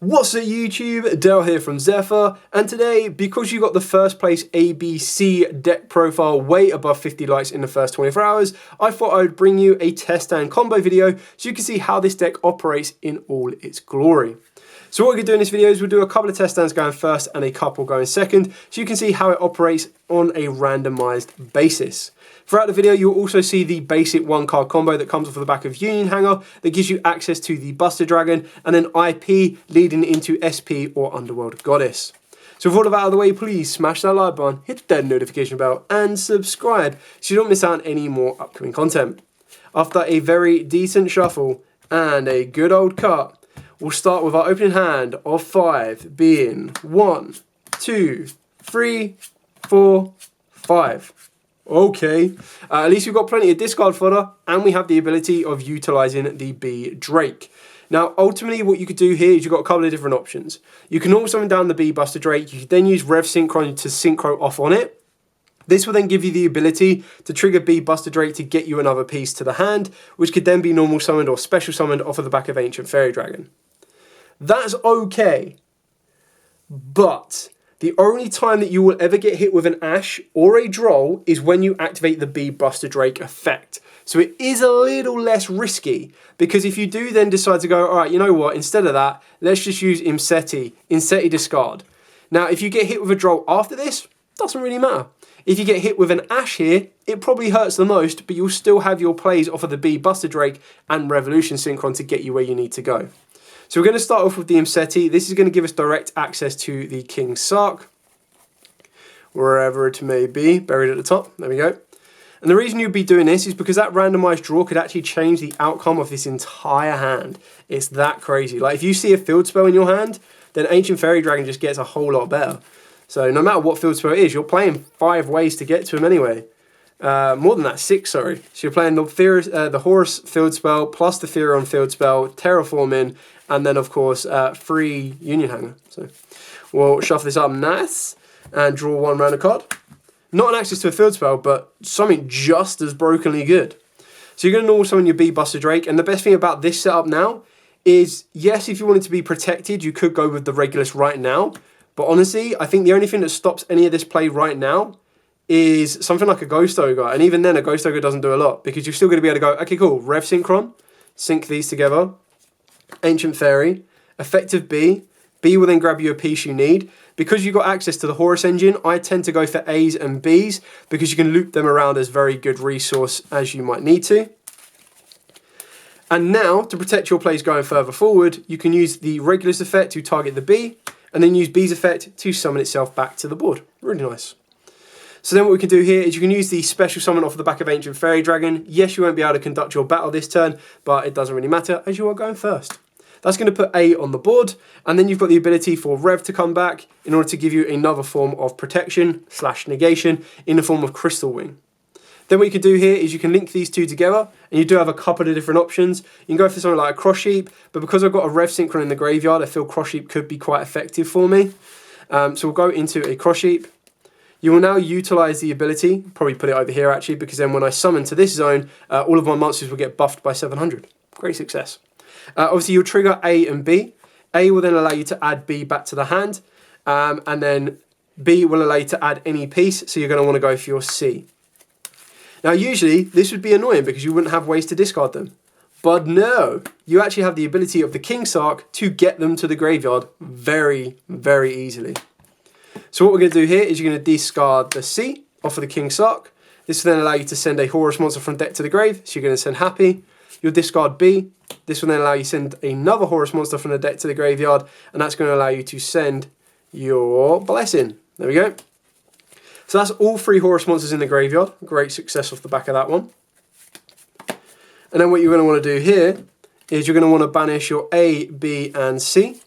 What's up YouTube, Dale here from Zephyr, and today, because you got the first place ABC deck profile way above 50 likes in the first 24 hours, I thought I would bring you a test and combo video so you can see how this deck operates in all its glory. So what we're going to do in this video is we'll do a couple of test stands going first and a couple going second, so you can see how it operates on a randomized basis. Throughout the video, you'll also see the basic one card combo that comes off the back of Union Hanger that gives you access to the Buster Dragon and an IP leading into SP or Underworld Goddess. So with all of that out of the way, please smash that like button, hit the notification bell and subscribe so you don't miss out on any more upcoming content. After a very decent shuffle and a good old cut, we'll start with our opening hand of 5 being 1, 2, 3, 4, 5. Okay, at least we've got plenty of discard fodder and we have the ability of utilising the B Drake. Now, ultimately, what you could do here is you've got a couple of different options. You can normal summon down the B Buster Drake. You could then use Rev Synchron to Synchro off on it. This will then give you the ability to trigger B Buster Drake to get you another piece to the hand, which could then be normal summoned or special summoned off of the back of Ancient Fairy Dragon. That's okay, but the only time that you will ever get hit with an Ash or a Droll is when you activate the B Buster Drake effect. So it is a little less risky, because if you do then decide to go, all right, you know what, instead of that, let's just use Imseti discard. Now, if you get hit with a Droll after this, doesn't really matter. If you get hit with an Ash here, it probably hurts the most, but you'll still have your plays off of the B Buster Drake and Revolution Synchron to get you where you need to go. So we're going to start off with the Imseti. This is going to give us direct access to the King Sark, wherever it may be, buried at the top. There we go. And the reason you'd be doing this is because that randomized draw could actually change the outcome of this entire hand. It's that crazy. Like if you see a field spell in your hand, then Ancient Fairy Dragon just gets a whole lot better. So no matter what field spell it is, you're playing 5 ways to get to him anyway. More than that, 6, sorry. So you're playing the Horus field spell, plus the Therion field spell, Terraforming, and then of course, 3 Union Hanger. So we'll shuffle this up nice and draw 1 random card. Not an access to a field spell, but something just as brokenly good. So you're going to normal summon your B Buster Drake, and the best thing about this setup now is, yes, if you wanted to be protected, you could go with the Regulus right now. But honestly, I think the only thing that stops any of this play right now is something like a Ghost Ogre. And even then, a Ghost Ogre doesn't do a lot, because you're still going to be able to go, okay, cool, Rev Synchron, sync these together, Ancient Fairy, effective B. B will then grab you a piece you need. Because you've got access to the Horus engine, I tend to go for A's and B's, because you can loop them around as very good resource as you might need to. And now, to protect your plays going further forward, you can use the Regulus effect to target the B, and then use B's effect to summon itself back to the board. Really nice. So then what we can do here is you can use the special summon off the back of Ancient Fairy Dragon. Yes, you won't be able to conduct your battle this turn, but it doesn't really matter as you are going first. That's going to put A on the board, and then you've got the ability for Rev to come back in order to give you another form of protection / negation in the form of Crystal Wing. Then what you can do here is you can link these two together, and you do have a couple of different options. You can go for something like a Cross Sheep, but because I've got a Rev Synchron in the graveyard, I feel Cross Sheep could be quite effective for me. So we'll go into a Cross Sheep. You will now utilize the ability, probably put it over here actually, because then when I summon to this zone, all of my monsters will get buffed by 700. Great success. Obviously, you'll trigger A and B. A will then allow you to add B back to the hand, and then B will allow you to add any piece, so you're going to want to go for your C. Now, usually, this would be annoying because you wouldn't have ways to discard them. But no, you actually have the ability of the King Sark to get them to the graveyard very, very easily. So what we're going to do here is you're going to discard the C off of the King Sark. This will then allow you to send a Horus monster from deck to the grave, so you're going to send Happy. You'll discard B. This will then allow you to send another Horus monster from the deck to the graveyard, and that's going to allow you to send your Blessing. There we go. So that's all 3 Horus monsters in the graveyard. Great success off the back of that one. And then what you're going to want to do here is you're going to want to banish your A, B, and C.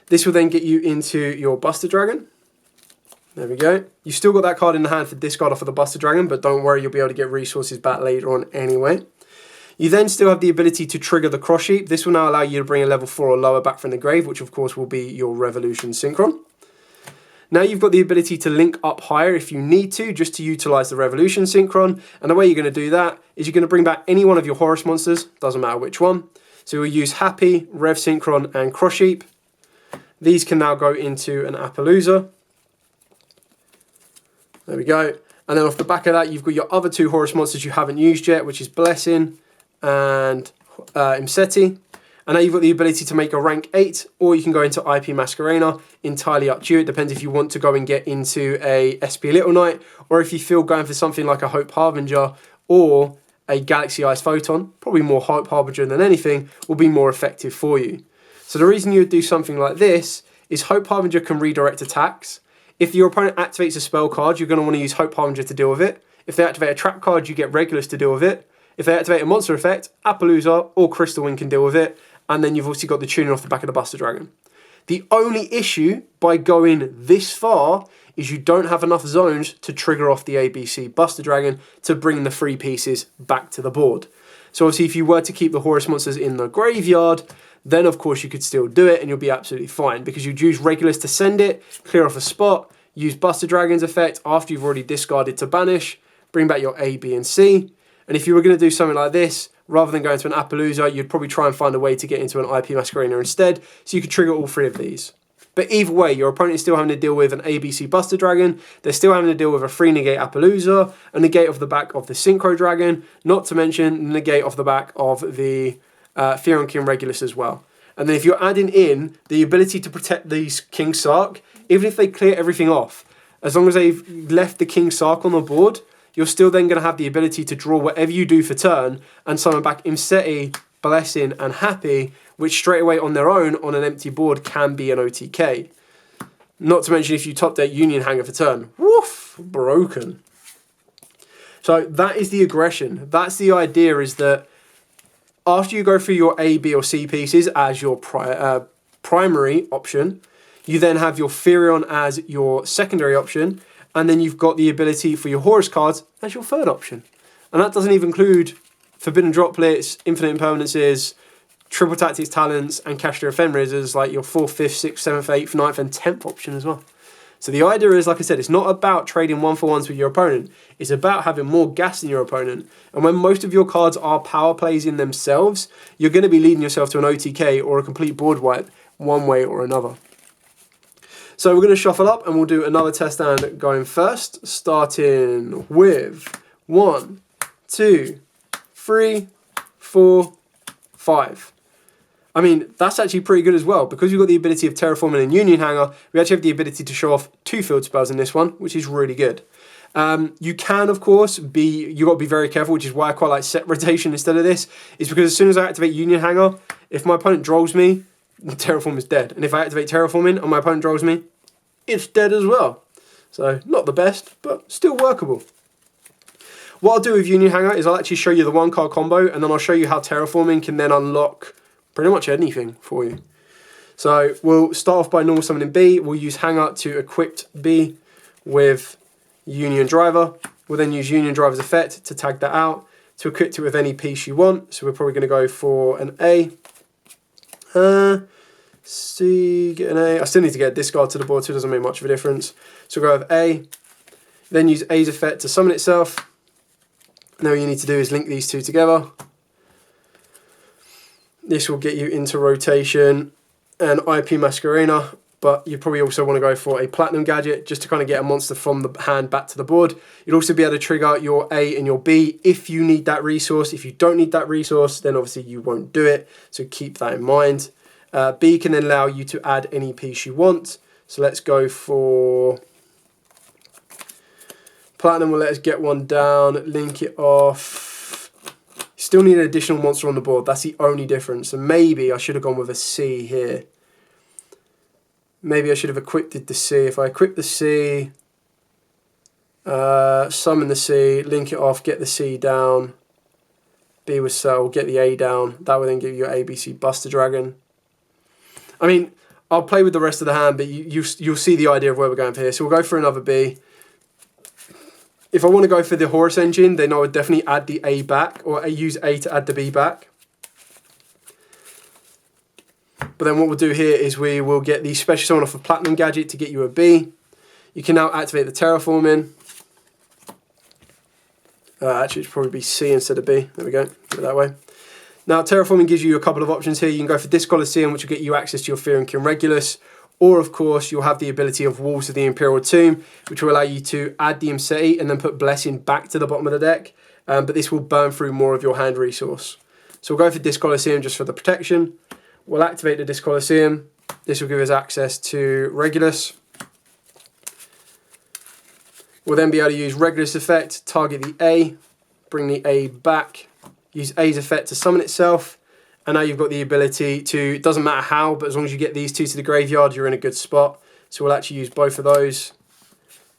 This will then get you into your Buster Dragon. There we go. You've still got that card in the hand for discard off of the Buster Dragon, but don't worry, you'll be able to get resources back later on anyway. You then still have the ability to trigger the Cross Sheep. This will now allow you to bring a level 4 or lower back from the grave, which of course will be your Revolution Synchron. Now you've got the ability to link up higher if you need to, just to utilize the Revolution Synchron. And the way you're going to do that is you're going to bring back any one of your Horus monsters, doesn't matter which one. So we'll use Happy, Rev Synchron, and Cross Sheep. These can now go into an Appaloosa. There we go. And then off the back of that, you've got your other 2 Horus monsters you haven't used yet, which is Blessing and Imseti. And now you've got the ability to make a rank 8, or you can go into IP Masquerena. Entirely up to you. It depends if you want to go and get into a SP Little Knight, or if you feel going for something like a Hope Harbinger or a Galaxy Ice Photon, probably more Hope Harbinger than anything, will be more effective for you. So the reason you would do something like this is Hope Harbinger can redirect attacks. If your opponent activates a spell card, you're going to want to use Hope Harbinger to deal with it. If they activate a trap card, you get Regulus to deal with it. If they activate a monster effect, Appaloosa or Crystal Wind can deal with it. And then you've also got the tuning off the back of the Buster Dragon. The only issue by going this far is you don't have enough zones to trigger off the ABC Buster Dragon to bring the 3 pieces back to the board. So obviously if you were to keep the Horus monsters in the graveyard, then of course you could still do it and you'll be absolutely fine, because you'd use Regulus to send it, clear off a spot, use Buster Dragon's effect after you've already discarded to banish, bring back your A, B, and C. And if you were going to do something like this, rather than going to an Appaloosa, you'd probably try and find a way to get into an IP Masquerena instead, so you could trigger all 3 of these. But either way, your opponent is still having to deal with an ABC Buster Dragon, they're still having to deal with a 3 negate Appaloosa, a negate off the back of the Synchro Dragon, not to mention the negate off the back of the Theron King Regulus as well. And then if you're adding in the ability to protect these King Sark, even if they clear everything off, as long as they've left the King Sark on the board, you're still then going to have the ability to draw whatever you do for turn and summon back Imseti, Blessing, and Happy, which straight away on their own on an empty board can be an OTK. Not to mention if you top deck Union Hanger for turn. Woof! Broken. So that is the aggression. That's the idea, is that after you go through your A, B, or C pieces as your primary option, you then have your Therion as your secondary option, and then you've got the ability for your Horus cards as your third option. And that doesn't even include Forbidden Droplets, Infinite Impermanences, Triple Tactics Talents, and Cashmere Ephemeras as like your 4th, 5th, 6th, 7th, 8th, 9th, and 10th option as well. So the idea is, like I said, it's not about trading 1-for-1s with your opponent. It's about having more gas than your opponent. And when most of your cards are power plays in themselves, you're going to be leading yourself to an OTK or a complete board wipe one way or another. So we're going to shuffle up and we'll do another test stand going first, starting with 1, 2, 3, 4, 5. I mean, that's actually pretty good as well. Because we've got the ability of Terraforming and Union Hanger, we actually have the ability to show off 2 field spells in this one, which is really good. You can, of course, you've got to be very careful, which is why I quite like set rotation instead of this, is because as soon as I activate Union Hanger, if my opponent drolls me, Terraform is dead. And if I activate Terraforming and my opponent drolls me, it's dead as well. So, not the best, but still workable. What I'll do with Union Hanger is I'll actually show you the 1-card combo, and then I'll show you how Terraforming can then unlock pretty much anything for you. So we'll start off by normal summoning B. We'll use Hanger to equip B with Union Driver. We'll then use Union Driver's effect to tag that out, to equip it with any piece you want. So we're probably going to go for an A. C, get an A. I still need to get a discard to the board, so it doesn't make much of a difference. So we'll go with A. Then use A's effect to summon itself. Now all you need to do is link these 2 together. This will get you into rotation and IP Masquerena, but you probably also want to go for a Platinum Gadget just to kind of get a monster from the hand back to the board. You'd also be able to trigger your A and your B if you need that resource. If you don't need that resource, then obviously you won't do it, so keep that in mind. B can then allow you to add any piece you want. So let's go for Platinum. Will let us get one down, link it off. Still need an additional monster on the board. That's the only difference. So maybe I should have gone with a C here. Maybe I should have equipped the C. If I equip the C, summon the C, link it off, get the C down. B with Cell, get the A down. That will then give you your ABC Buster Dragon. I mean, I'll play with the rest of the hand, but you'll see the idea of where we're going for here. So we'll go for another B. If I want to go for the Horus engine, then I would definitely add the A back, or use A to add the B back. But then what we'll do here is we will get the special summon off of Platinum Gadget to get you a B. You can now activate the Terraforming. Actually, it'd probably be C instead of B. There we go. Do it that way. Now, terraforming gives you a couple of options here. You can go for Disc Colosseum, which will get you access to your Fear and King Regulus, or of course, you'll have the ability of Walls of the Imperial Tomb, which will allow you to add the Imseti and then put Blessing back to the bottom of the deck, but this will burn through more of your hand resource. So we'll go for Disc Colosseum just for the protection. We'll activate the Disc Colosseum. This will give us access to Regulus. We'll then be able to use Regulus effect, target the A, bring the A back, use A's effect to summon itself, and now you've got the ability to, it doesn't matter how, but as long as you get these two to the graveyard, you're in a good spot. So we'll actually use both of those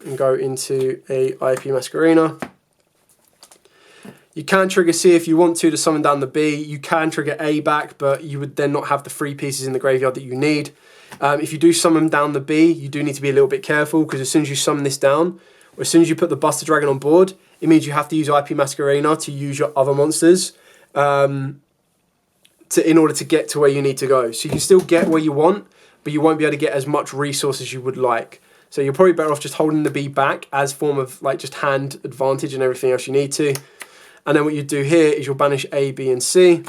and go into a IP Masquerena. You can trigger C if you want to summon down the B. You can trigger A back, but you would then not have the 3 pieces in the graveyard that you need. If you do summon down the B, you do need to be a little bit careful, because as soon as you summon this down, or as soon as you put the Buster Dragon on board, it means you have to use IP Masquerena to use your other monsters in order to get to where you need to go. So you can still get where you want, but you won't be able to get as much resource as you would like. So you're probably better off just holding the B back as form of like just hand advantage and everything else you need to. And then what you do here is you'll banish A, B, and C.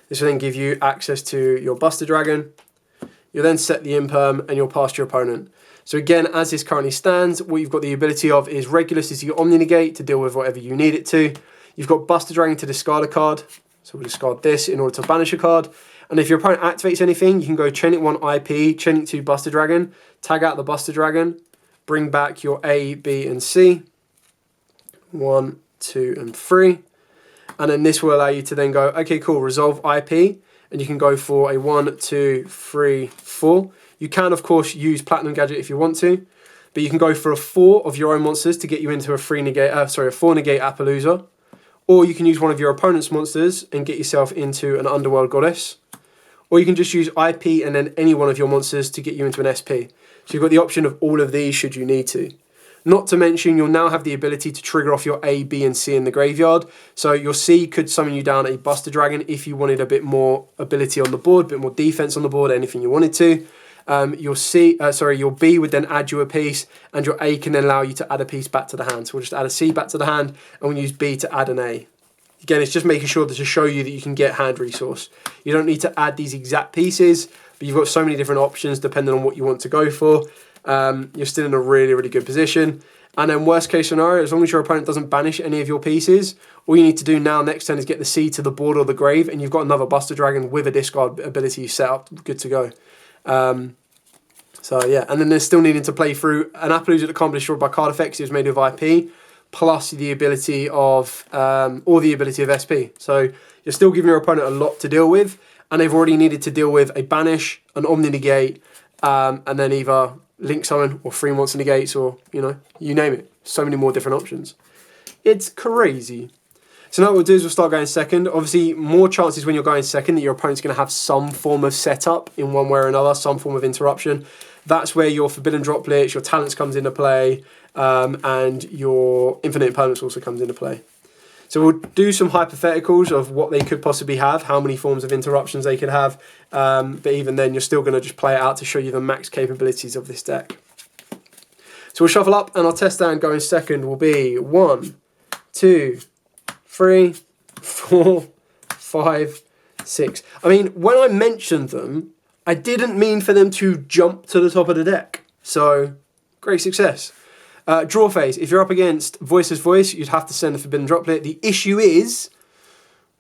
This will then give you access to your Buster Dragon. You'll then set the imperm and you'll pass to your opponent. So again, as this currently stands, what you've got the ability of is Regulus is your Omni Negate to deal with whatever you need it to. You've got Buster Dragon to discard a card. So we'll discard this in order to banish a card. And if your opponent activates anything, you can go chain it 1 IP, chain it 2 Buster Dragon, tag out the Buster Dragon, bring back your A, B, and C. 1, 2, and 3. And then this will allow you to then go, okay, cool, resolve IP. And you can go for a 1, 2, 3, 4. You can, of course, use Platinum Gadget if you want to. But you can go for a 4 of your own monsters to get you into a 4 negate Appaloosa. Or you can use one of your opponent's monsters and get yourself into an Underworld Goddess. Or you can just use IP and then any one of your monsters to get you into an SP. So you've got the option of all of these should you need to. Not to mention, you'll now have the ability to trigger off your A, B, and C in the graveyard. So your C could summon you down a Buster Dragon if you wanted a bit more ability on the board, a bit more defense on the board, anything you wanted to. Your B would then add you a piece, and your A can then allow you to add a piece back to the hand. So we'll just add a C back to the hand, and we'll use B to add an A. Again, it's just making sure to show you that you can get hand resource. You don't need to add these exact pieces, but you've got so many different options depending on what you want to go for. You're still in a really, really good position. And then worst case scenario, as long as your opponent doesn't banish any of your pieces, all you need to do now next turn is get the C to the board or the grave, and you've got another Buster Dragon with a discard ability set up, good to go. So yeah, and then they're still needing to play through an Appaloosa that can't be destroyed by card effects. It was made of IP, plus the ability of SP. So you're still giving your opponent a lot to deal with, and they've already needed to deal with a banish, an Omni Negate, and then either Link Summon or 3 Monster Negates, or you name it. So many more different options. It's crazy. So now what we'll do is we'll start going second. Obviously, more chances when you're going second that your opponent's going to have some form of setup in one way or another, some form of interruption. That's where your Forbidden Droplets, your Talents comes into play, and your Infinite Impermanence also comes into play. So we'll do some hypotheticals of what they could possibly have, how many forms of interruptions they could have, but even then you're still going to just play it out to show you the max capabilities of this deck. So we'll shuffle up, and our test stand going second will be 1, 2, 3, 4, 5, 6. I mean, when I mentioned them, I didn't mean for them to jump to the top of the deck. So, great success. Draw phase. If you're up against Voice's Voice, you'd have to send the Forbidden Droplet. The issue is,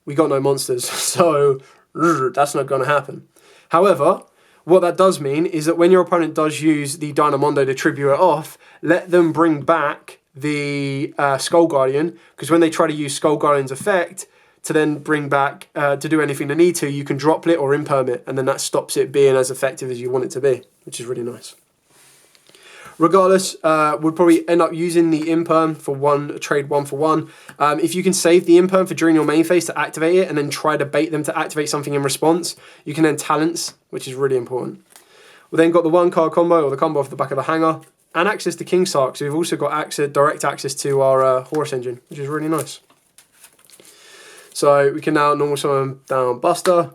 we got no monsters, so that's not going to happen. However, what that does mean is that when your opponent does use the Dynamondo to tribute it off, let them bring back the Skull Guardian, because when they try to use Skull Guardian's effect to then bring back to do anything they need to, you can droplet or imperm it, and then that stops it being as effective as you want it to be, which is really nice. Regardless, we'll probably end up using the imperm for trade 1 for 1. If you can save the imperm for during your main phase to activate it and then try to bait them to activate something in response, you can then talents, which is really important. We've then got the 1-card combo, or the combo off the back of the hanger, and access to King Sark. So we've also got direct access to our Horus engine, which is really nice. So we can now normal summon down Buster.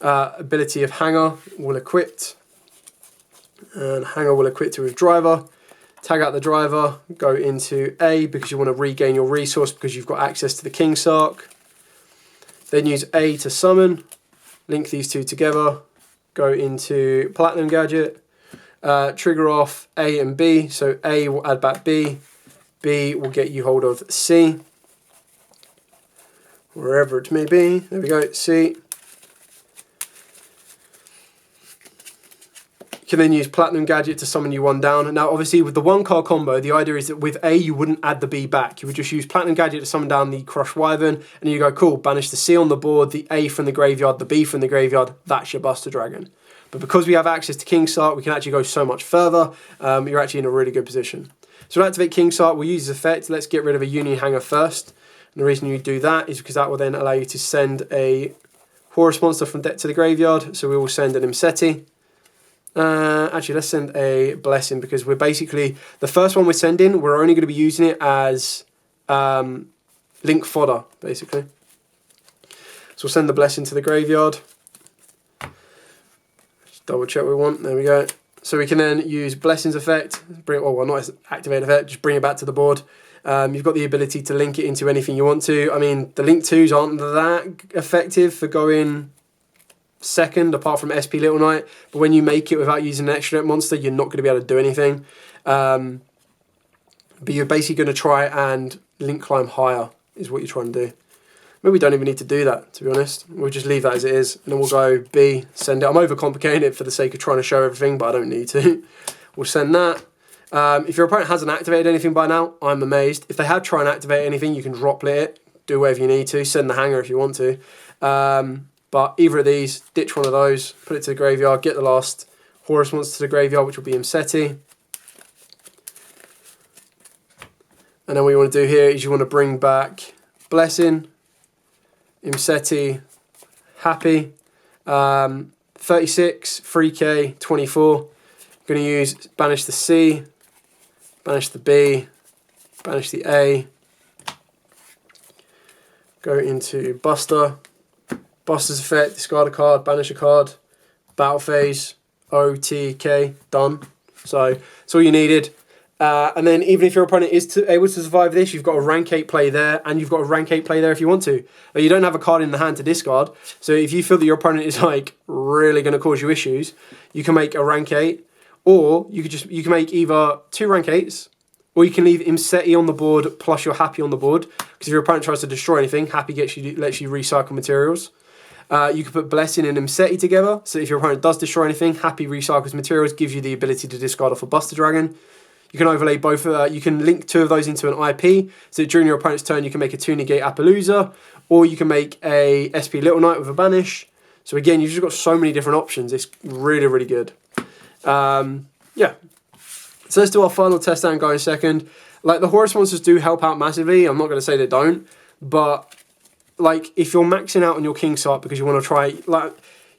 Ability of Hanger will equipped. And Hanger will equip to with Driver. Tag out the Driver, go into A because you want to regain your resource because you've got access to the King Sark. Then use A to summon, link these two together, go into Platinum Gadget, trigger off A and B, so A will add back B, B will get you hold of C, wherever it may be, there we go, C. You can then use Platinum Gadget to summon you one down. Now obviously with the 1-card combo, the idea is that with A you wouldn't add the B back. You would just use Platinum Gadget to summon down the Crushed Wyvern, and you go, cool, banish the C on the board, the A from the graveyard, the B from the graveyard, that's your Buster Dragon. But because we have access to King Sark, we can actually go so much further. You're actually in a really good position. So to activate King Sark, we'll use his effect. Let's get rid of a Union Hanger first. And the reason you do that is because that will then allow you to send a Horus monster from deck to the graveyard. So we will send an Imseti. Actually, let's send a Blessing, because we're basically, the first one we're sending, we're only going to be using it as link fodder, basically. So we'll send the Blessing to the graveyard. Just double check what we want, there we go. So we can then use Blessing's effect, well not as activate effect, just bring it back to the board. You've got the ability to link it into anything you want to. I mean, the link 2s aren't that effective for going second, apart from SP Little Knight, but when you make it without using an extra monster, you're not going to be able to do anything. But you're basically going to try and link climb higher, is what you're trying to do. Maybe we don't even need to do that, to be honest. We'll just leave that as it is, and then we'll go B, send it. I'm overcomplicating it for the sake of trying to show everything, but I don't need to. We'll send that. If your opponent hasn't activated anything by now, I'm amazed. If they have tried and activate anything, you can droplet it, do whatever you need to, send the hanger if you want to. But either of these, ditch one of those, put it to the graveyard, get the last Horus monster to the graveyard, which will be Imseti. And then what you want to do here is you want to bring back Blessing, Imseti, Happy, 36, 3k, 24. I'm going to use banish the C, banish the B, banish the A, go into Buster. Buster's effect, discard a card, banish a card, battle phase, OTK, done. So that's all you needed. And then even if your opponent is able to survive this, you've got a rank 8 play there, and you've got a rank 8 play there if you want to. But you don't have a card in the hand to discard, so if you feel that your opponent is like really going to cause you issues, you can make a rank 8, or you can make either 2 rank 8s, or you can leave Imseti on the board plus your Happy on the board, because if your opponent tries to destroy anything, Happy lets you recycle materials. You can put Blessing and Imseti together, so if your opponent does destroy anything, Happy recycles materials, gives you the ability to discard off a Buster Dragon. You can overlay both, you can link 2 of those into an IP, so that during your opponent's turn you can make a 2-negate Appaloosa, or you can make a SP Little Knight with a banish. So again, you've just got so many different options, it's really, really good. Yeah. So let's do our final test and go in second. Like, the Horus monsters do help out massively, I'm not going to say they don't, but like, if you're maxing out on your King Sark because you want to try, like,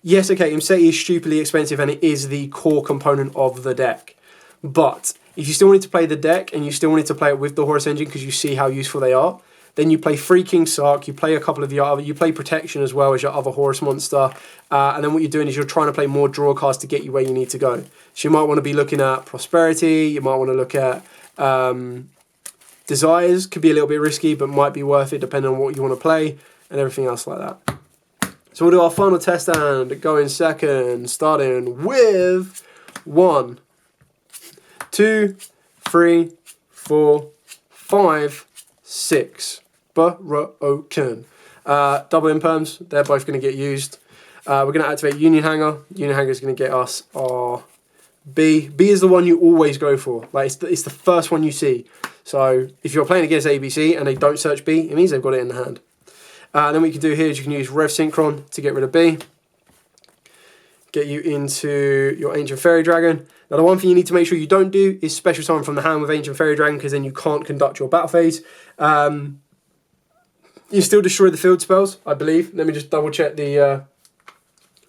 yes, okay, Imseti is stupidly expensive and it is the core component of the deck. But if you still wanted to play the deck and you still wanted to play it with the Horus engine because you see how useful they are, then you play 3 King Sark, you play a couple of your other, you play Protection as well as your other Horus monster, and then what you're doing is you're trying to play more draw cards to get you where you need to go. So you might want to be looking at Prosperity, you might want to look at Desires, could be a little bit risky, but might be worth it depending on what you want to play, and everything else like that. So we'll do our final test and go in second, starting with 1, 2, 3, 4, 5, 6. Broken. Double imperms, they're both going to get used. We're going to activate Union Hanger. Union Hanger is going to get us our B. B is the one you always go for. Like, it's the first one you see. So if you're playing against ABC and they don't search B, it means they've got it in the hand. Then what you can do here is you can use Rev Synchron to get rid of B. Get you into your Ancient Fairy Dragon. Now the one thing you need to make sure you don't do is special summon from the hand with Ancient Fairy Dragon, because then you can't conduct your battle phase. You still destroy the field spells, I believe. Let me just double check the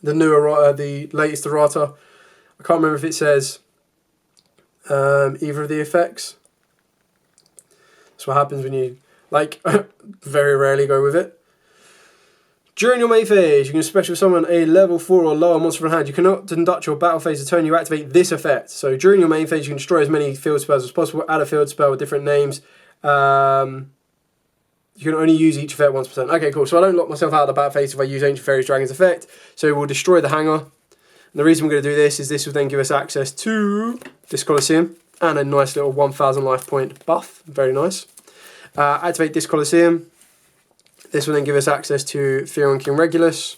latest errata. I can't remember if it says either of the effects. That's what happens when you, like, very rarely go with it. During your main phase, you can special summon a level 4 or lower monster from hand. You cannot conduct your battle phase the turn you activate this effect. So during your main phase, you can destroy as many field spells as possible. Add a field spell with different names. You can only use each effect once per turn. Okay, cool. So I don't lock myself out of the battle phase if I use Ancient Fairies Dragon's effect. So we'll destroy the hangar. And the reason we're going to do this is this will then give us access to this Colosseum and a nice little 1000 life point buff. Very nice. Activate this Colosseum. This will then give us access to Theron King Regulus.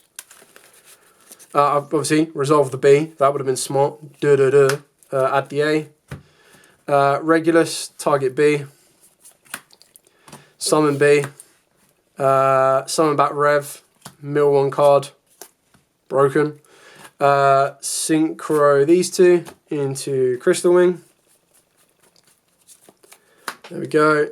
Obviously, resolve the B. That would have been smart. Add the A. Regulus, target B. Summon B. Summon back Rev. Mill 1 card. Broken. Synchro these two into Crystal Wing. There we go.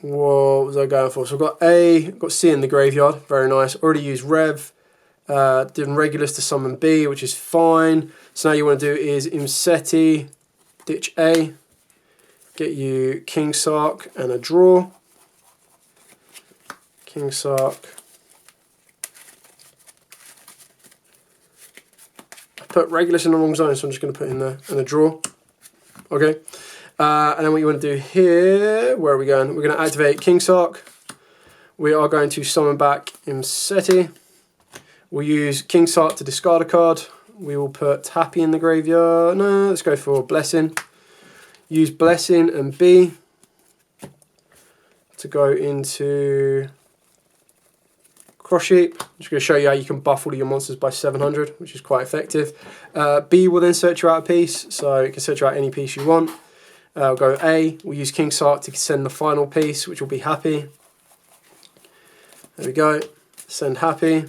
What was I going for? So I've got A, got C in the graveyard. Very nice. Already used Rev. Did Regulus to summon B, which is fine. So now you want to do is Imseti, ditch A. Get you King Sark and a draw. King Sark. I put Regulus in the wrong zone, so I'm just going to put in there and a draw. Okay. And then what you want to do here, where are we going? We're going to activate King Sark. We are going to summon back Imseti. We'll use King Sark to discard a card. We will put Happy in the graveyard. No, let's go for Blessing. Use Blessing and B to go into Cross Sheep. I'm just going to show you how you can buff all of your monsters by 700, which is quite effective. B will then search you out a piece, so you can search you out any piece you want. We'll go A. We'll use King Sark to send the final piece, which will be Happy. There we go. Send Happy.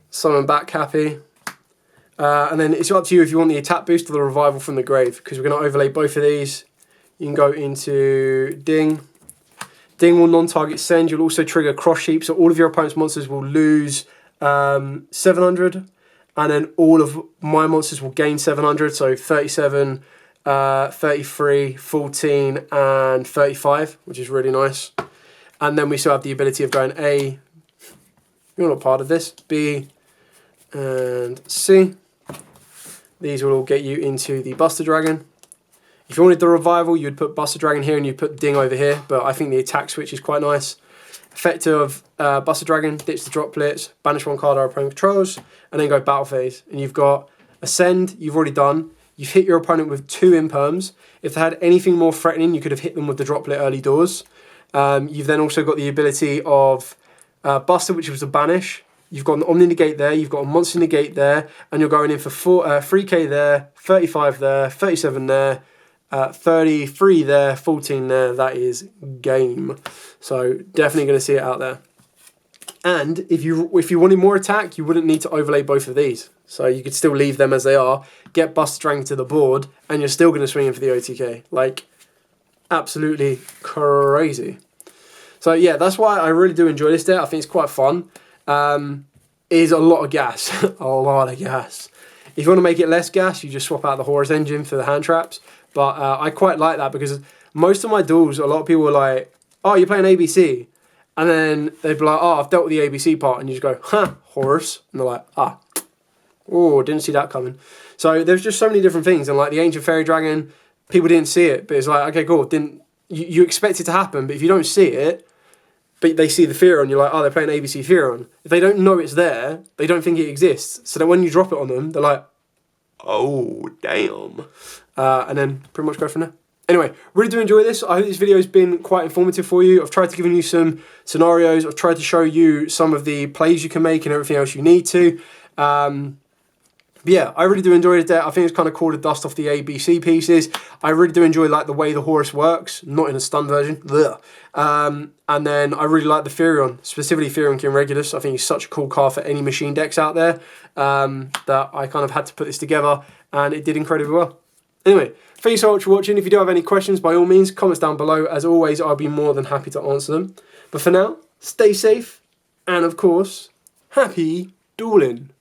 Summon back Happy. And then it's up to you if you want the attack boost or the revival from the grave, because we're going to overlay both of these. You can go into Ding. Ding will non-target send. You'll also trigger Cross Sheep, so all of your opponent's monsters will lose 700. And then all of my monsters will gain 700, so 37, 33, 14, and 35, which is really nice. And then we still have the ability of going A, you're not part of this, B, and C. These will all get you into the Buster Dragon. If you wanted the revival, you'd put Buster Dragon here and you'd put Ding over here, but I think the attack switch is quite nice. Effect of Buster Dragon, ditch the droplets, banish one card our opponent controls, and then go battle phase. And you've got Ascend, you've already done. You've hit your opponent with 2 imperms. If they had anything more threatening, you could have hit them with the droplet early doors. You've then also got the ability of Buster, which was a banish. You've got an Omni Negate there, you've got a Monster Negate there, and you're going in for 3k there, 35 there, 37 there, 33 there, 14 there. That is game. So definitely going to see it out there. And if you wanted more attack, you wouldn't need to overlay both of these. So you could still leave them as they are, get Buster Dragon to the board, and you're still going to swing in for the OTK. Like, absolutely crazy. So yeah, that's why I really do enjoy this deck. I think it's quite fun. It is a lot of gas. A lot of gas. If you want to make it less gas, you just swap out the Horus engine for the hand traps. But I quite like that because most of my duels, a lot of people were like, oh, you're playing ABC. And then they'd be like, oh, I've dealt with the ABC part. And you just go, huh, Horus. And they're like, ah, oh, didn't see that coming. So there's just so many different things. And like the Ancient Fairy Dragon, people didn't see it. But it's like, okay, cool. You expect it to happen. But if you don't see it, but they see the Theron, you're like, oh, they're playing ABC Theron. If they don't know it's there, they don't think it exists. So that when you drop it on them, they're like, oh, damn. And then pretty much go from there. Anyway, really do enjoy this. I hope this video has been quite informative for you. I've tried to give you some scenarios. I've tried to show you some of the plays you can make and everything else you need to. But yeah, I really do enjoy it. I think it's kind of cool to dust off the ABC pieces. I really do enjoy like the way the Horus works, not in a stun version. And then I really like the Theron, specifically Theron King Regulus. I think he's such a cool card for any machine decks out there that I kind of had to put this together and it did incredibly well. Anyway, thank you so much for watching. If you do have any questions, by all means, comments down below. As always, I'll be more than happy to answer them. But for now, stay safe and of course, happy dueling.